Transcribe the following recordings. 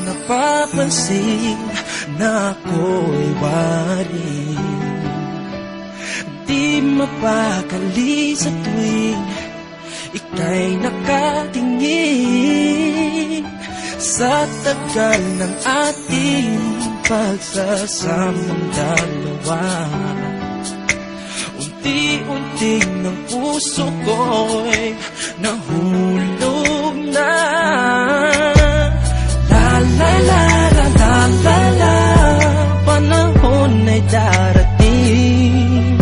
Napapansin na ako'y wari, di mapakali sa tuwing ika'y nakatingin. Sa tagal ng ating pagsasamang dalawa, unti-unting ng puso ko'y nahulog na. Panahon ay darating.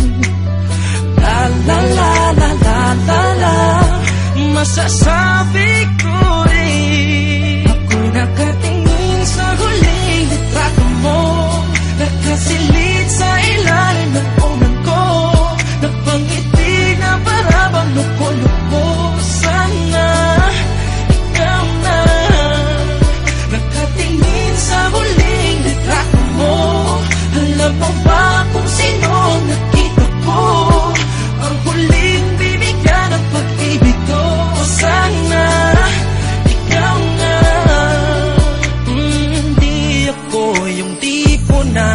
Masasabi ko rin, ako'y nakatingin sa huling litrato mo, nakasilid sa ilalim ng unan ko, napangiti na para bang loko-loko. Sana ikaw na nakatingin sa huling litrato mo. Alam mo ba kung sino ang nakita ko? Ang huling bibigyan ng pag-ibig ko. Sana ikaw na. Di ako yung tipo na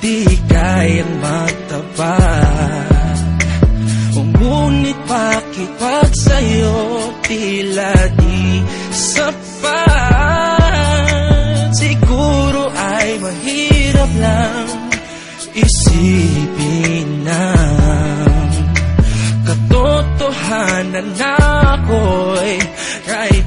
di kayang magtapat, ngunit pakipag sa'yo tila di sapat. Siguro ay mahirap lang isipin na katotohanan na ako'y kahit